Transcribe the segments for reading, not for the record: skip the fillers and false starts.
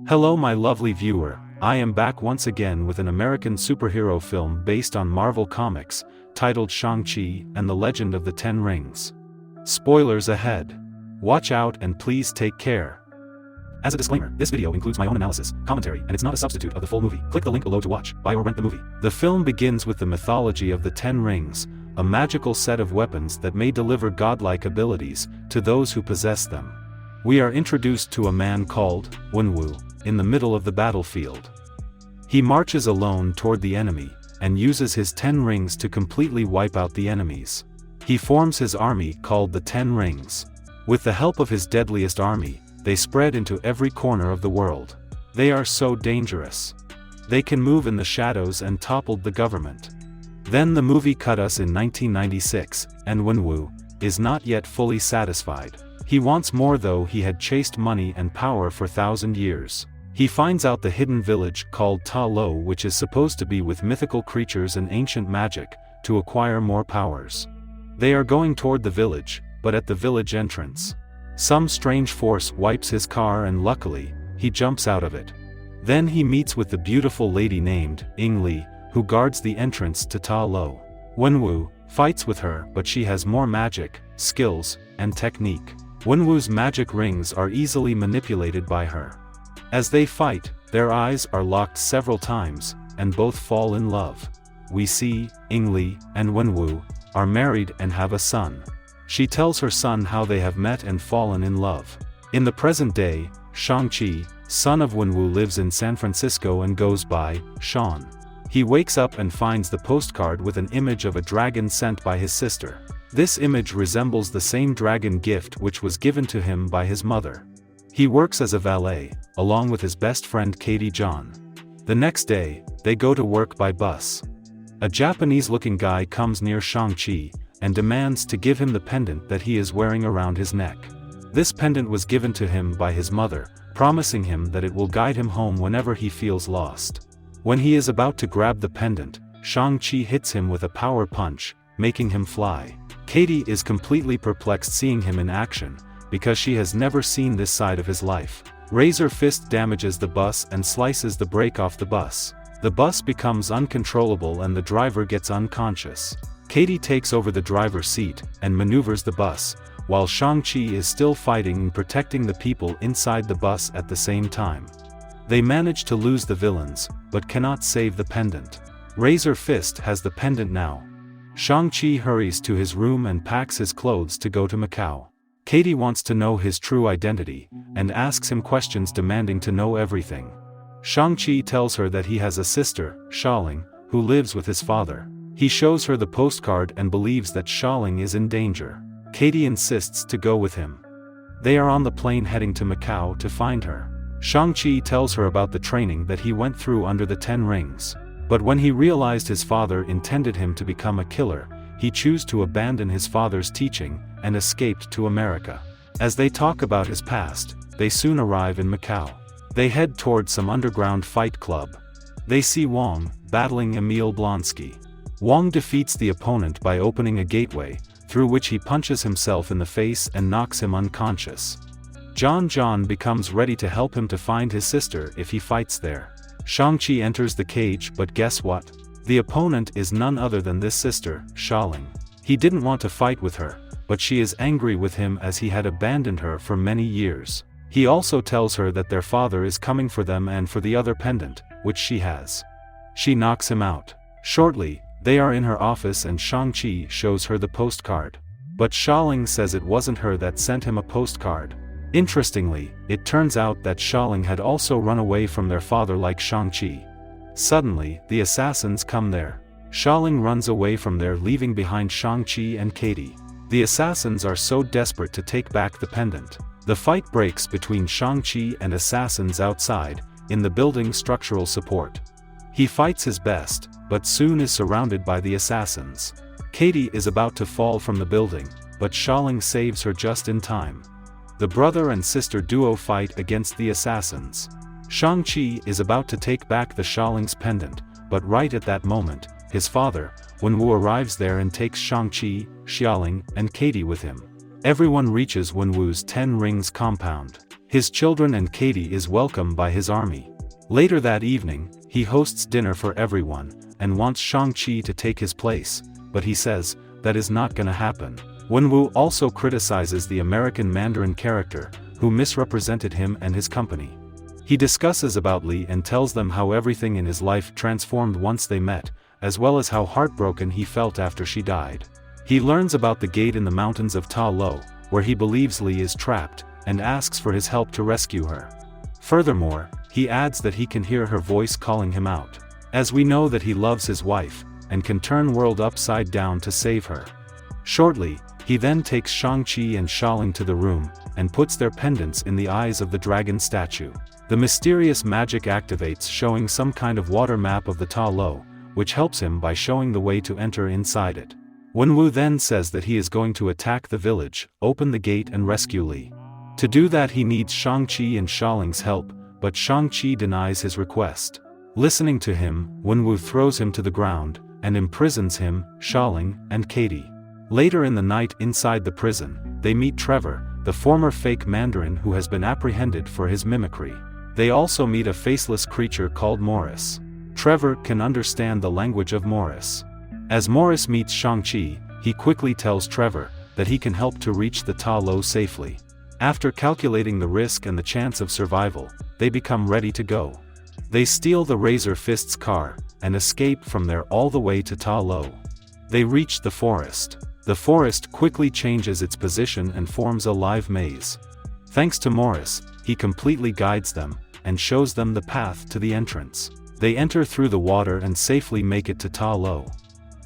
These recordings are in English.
Hello my lovely viewer, I am back once again with an American superhero film based on Marvel Comics, titled Shang-Chi and the Legend of the Ten Rings. Spoilers ahead. Watch out and please take care. As a disclaimer, this video includes my own analysis, commentary, and it's not a substitute of the full movie. Click the link below to watch, buy or rent the movie. The film begins with the mythology of the Ten Rings, a magical set of weapons that may deliver godlike abilities to those who possess them. We are introduced to a man called Wenwu in the middle of the battlefield. He marches alone toward the enemy and uses his 10 rings to completely wipe out the enemies. He forms his army called the Ten Rings. With the help of his deadliest army, they spread into every corner of the world. They are so dangerous. They can move in the shadows and toppled the government. Then the movie cut us in 1996, and Wenwu is not yet fully satisfied. He wants more though he had chased money and power for 1,000 years. He finds out the hidden village called Ta Lo, which is supposed to be with mythical creatures and ancient magic, to acquire more powers. They are going toward the village, but at the village entrance, some strange force wipes his car and luckily, he jumps out of it. Then he meets with the beautiful lady named Ying Li, who guards the entrance to Ta Lo. Wenwu fights with her but she has more magic, skills, and technique. Wenwu's magic rings are easily manipulated by her. As they fight, their eyes are locked several times, and both fall in love. We see, Ying Li and Wenwu are married and have a son. She tells her son how they have met and fallen in love. In the present day, Shang-Chi, son of Wenwu, lives in San Francisco and goes by Sean. He wakes up and finds the postcard with an image of a dragon sent by his sister. This image resembles the same dragon gift which was given to him by his mother. He works as a valet, along with his best friend Katie John. The next day, they go to work by bus. A Japanese-looking guy comes near Shang-Chi and demands to give him the pendant that he is wearing around his neck. This pendant was given to him by his mother, promising him that it will guide him home whenever he feels lost. When he is about to grab the pendant, Shang-Chi hits him with a power punch, making him fly. Katie is completely perplexed seeing him in action, because she has never seen this side of his life. Razor Fist damages the bus and slices the brake off the bus. The bus becomes uncontrollable and the driver gets unconscious. Katie takes over the driver's seat and maneuvers the bus, while Shang-Chi is still fighting and protecting the people inside the bus at the same time. They manage to lose the villains, but cannot save the pendant. Razor Fist has the pendant now. Shang-Chi hurries to his room and packs his clothes to go to Macau. Katie wants to know his true identity, and asks him questions demanding to know everything. Shang-Chi tells her that he has a sister, Xialing, who lives with his father. He shows her the postcard and believes that Xialing is in danger. Katie insists to go with him. They are on the plane heading to Macau to find her. Shang-Chi tells her about the training that he went through under the Ten Rings. But when he realized his father intended him to become a killer, he chose to abandon his father's teaching and escaped to America. As they talk about his past, they soon arrive in Macau. They head toward some underground fight club. They see Wong battling Emil Blonsky. Wong defeats the opponent by opening a gateway, through which he punches himself in the face and knocks him unconscious. John becomes ready to help him to find his sister if he fights there. Shang-Chi enters the cage, but guess what? The opponent is none other than this sister, Xialing. He didn't want to fight with her, but she is angry with him as he had abandoned her for many years. He also tells her that their father is coming for them and for the other pendant, which she has. She knocks him out. Shortly, they are in her office and Shang-Chi shows her the postcard. But Xialing says it wasn't her that sent him a postcard. Interestingly, it turns out that Xialing had also run away from their father like Shang-Chi. Suddenly, the assassins come there. Xialing runs away from there, leaving behind Shang-Chi and Katie. The assassins are so desperate to take back the pendant. The fight breaks between Shang-Chi and assassins outside, in the building's structural support. He fights his best, but soon is surrounded by the assassins. Katie is about to fall from the building, but Xialing saves her just in time. The brother and sister duo fight against the assassins. Shang-Chi is about to take back the Xialing's pendant, but right at that moment, his father, Wenwu, arrives there and takes Shang-Chi, Xialing, and Katie with him. Everyone reaches Wenwu's 10 Rings compound. His children and Katie is welcomed by his army. Later that evening, he hosts dinner for everyone, and wants Shang-Chi to take his place, but he says, that is not gonna happen. Wenwu also criticizes the American Mandarin character, who misrepresented him and his company. He discusses about Li and tells them how everything in his life transformed once they met, as well as how heartbroken he felt after she died. He learns about the gate in the mountains of Ta Lo, where he believes Li is trapped, and asks for his help to rescue her. Furthermore, he adds that he can hear her voice calling him out. As we know that he loves his wife, and can turn world upside down to save her. Shortly, he then takes Shang-Chi and Xialing to the room, and puts their pendants in the eyes of the dragon statue. The mysterious magic activates, showing some kind of water map of the Ta Lo, which helps him by showing the way to enter inside it. Wenwu then says that he is going to attack the village, open the gate and rescue Li. To do that he needs Shang-Chi and Xialing's help, but Shang-Chi denies his request. Listening to him, Wenwu throws him to the ground, and imprisons him, Xialing, and Katie. Later in the night inside the prison, they meet Trevor, the former fake Mandarin who has been apprehended for his mimicry. They also meet a faceless creature called Morris. Trevor can understand the language of Morris. As Morris meets Shang-Chi, he quickly tells Trevor that he can help to reach the Ta Lo safely. After calculating the risk and the chance of survival, they become ready to go. They steal the Razor Fist's car, and escape from there all the way to Ta Lo. They reach the forest. The forest quickly changes its position and forms a live maze. Thanks to Morris, he completely guides them, and shows them the path to the entrance. They enter through the water and safely make it to Ta Lo.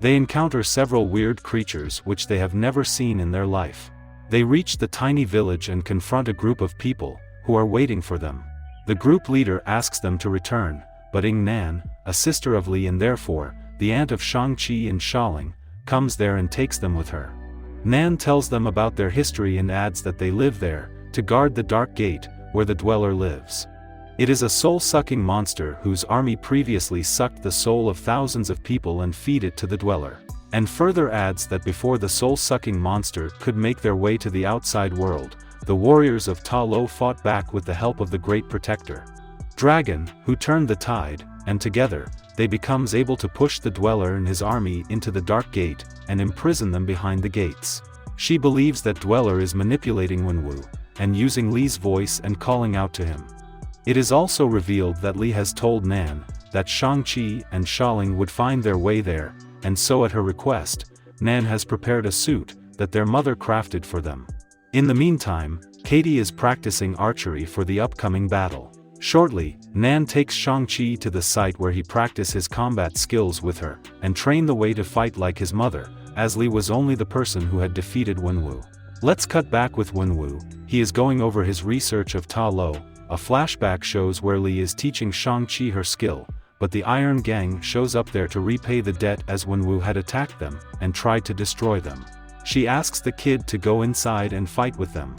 They encounter several weird creatures which they have never seen in their life. They reach the tiny village and confront a group of people, who are waiting for them. The group leader asks them to return, but Ying Nan, a sister of Li and therefore, the aunt of Shang-Chi and Xialing, comes there and takes them with her. Nan tells them about their history and adds that they live there, to guard the Dark Gate, where the Dweller lives. It is a soul-sucking monster whose army previously sucked the soul of thousands of people and feed it to the Dweller. And further adds that before the soul-sucking monster could make their way to the outside world, the warriors of Ta Lo fought back with the help of the Great Protector Dragon, who turned the tide, and together, they becomes able to push the Dweller and his army into the Dark Gate, and imprison them behind the gates. She believes that Dweller is manipulating Wenwu, and using Li's voice and calling out to him. It is also revealed that Li has told Nan, that Shang-Chi and Xialing would find their way there, and so at her request, Nan has prepared a suit, that their mother crafted for them. In the meantime, Katie is practicing archery for the upcoming battle. Shortly, Nan takes Shang-Chi to the site where he practiced his combat skills with her, and trained the way to fight like his mother, as Li was only the person who had defeated Wenwu. Let's cut back with Wenwu. He is going over his research of Ta Lo. A flashback shows where Li is teaching Shang-Chi her skill, but the Iron Gang shows up there to repay the debt as Wenwu had attacked them, and tried to destroy them. She asks the kid to go inside and fight with them.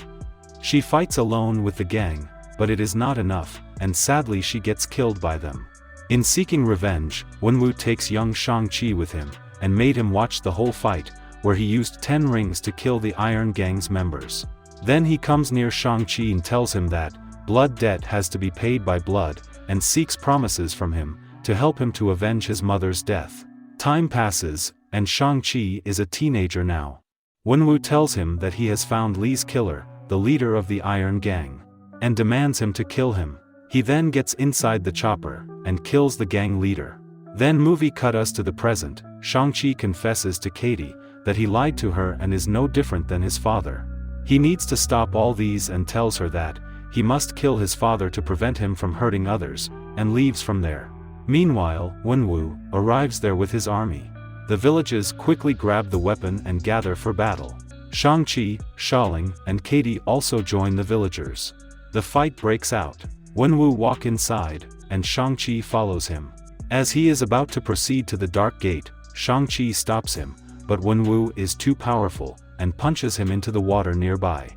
She fights alone with the gang, but it is not enough, and sadly she gets killed by them. In seeking revenge, Wenwu takes young Shang-Chi with him, and made him watch the whole fight, where he used 10 rings to kill the Iron Gang's members. Then he comes near Shang-Chi and tells him that, blood debt has to be paid by blood, and seeks promises from him, to help him to avenge his mother's death. Time passes, and Shang-Chi is a teenager now. Wenwu tells him that he has found Li's killer, the leader of the Iron Gang, and demands him to kill him. He then gets inside the chopper, and kills the gang leader. Then movie cut us to the present. Shang-Chi confesses to Katie, that he lied to her and is no different than his father. He needs to stop all these and tells her that, he must kill his father to prevent him from hurting others, and leaves from there. Meanwhile, Wenwu arrives there with his army. The villages quickly grab the weapon and gather for battle. Shang-Chi, Xialing, and Katie also join the villagers. The fight breaks out. Wenwu walks inside, and Shang-Chi follows him. As he is about to proceed to the Dark Gate, Shang-Chi stops him, but Wenwu is too powerful, and punches him into the water nearby.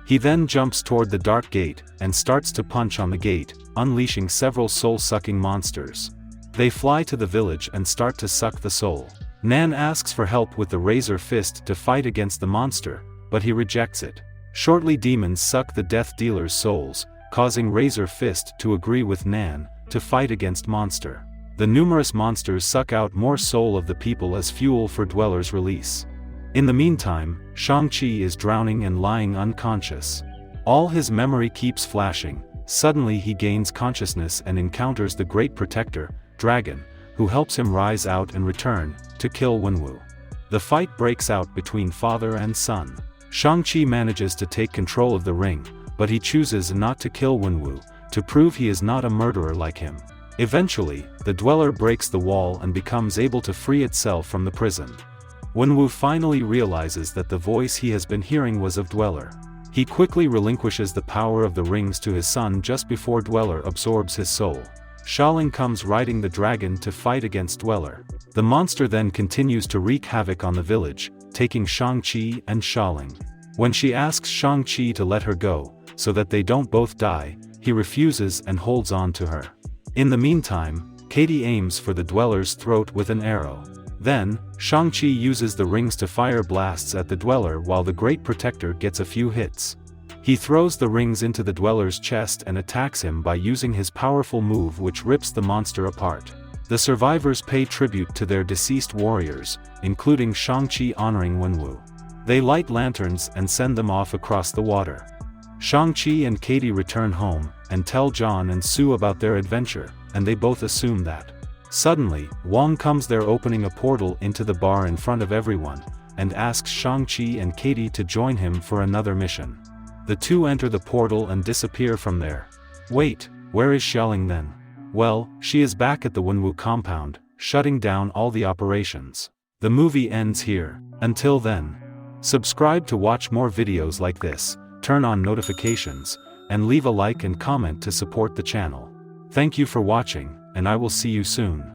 He then jumps toward the Dark Gate, and starts to punch on the gate, unleashing several soul-sucking monsters. They fly to the village and start to suck the soul. Nan asks for help with the Razor Fist to fight against the monster, but he rejects it. Shortly, demons suck the Death Dealer's souls, causing Razor Fist to agree with Nan to fight against Monster. The numerous monsters suck out more soul of the people as fuel for Dweller's release. In the meantime, Shang-Chi is drowning and lying unconscious. All his memory keeps flashing. Suddenly he gains consciousness and encounters the Great Protector, Dragon, who helps him rise out and return to kill Wenwu. The fight breaks out between father and son. Shang-Chi manages to take control of the ring, but he chooses not to kill Wenwu, to prove he is not a murderer like him. Eventually, the Dweller breaks the wall and becomes able to free itself from the prison. Wenwu finally realizes that the voice he has been hearing was of Dweller. He quickly relinquishes the power of the rings to his son just before Dweller absorbs his soul. Xialing comes riding the dragon to fight against Dweller. The monster then continues to wreak havoc on the village, taking Shang-Chi and Xialing. When she asks Shang-Chi to let her go, so that they don't both die, he refuses and holds on to her. In the meantime, Katie aims for the Dweller's throat with an arrow. Then, Shang-Chi uses the rings to fire blasts at the Dweller while the Great Protector gets a few hits. He throws the rings into the Dweller's chest and attacks him by using his powerful move, which rips the monster apart. The survivors pay tribute to their deceased warriors, including Shang-Chi honoring Wenwu. They light lanterns and send them off across the water. Shang-Chi and Katie return home, and tell John and Sue about their adventure, and they both assume that. Suddenly, Wong comes there opening a portal into the bar in front of everyone, and asks Shang-Chi and Katie to join him for another mission. The two enter the portal and disappear from there. Wait, where is Xialing then? Well, she is back at the Wenwu compound, shutting down all the operations. The movie ends here. Until then, subscribe to watch more videos like this, turn on notifications, and leave a like and comment to support the channel. Thank you for watching, and I will see you soon.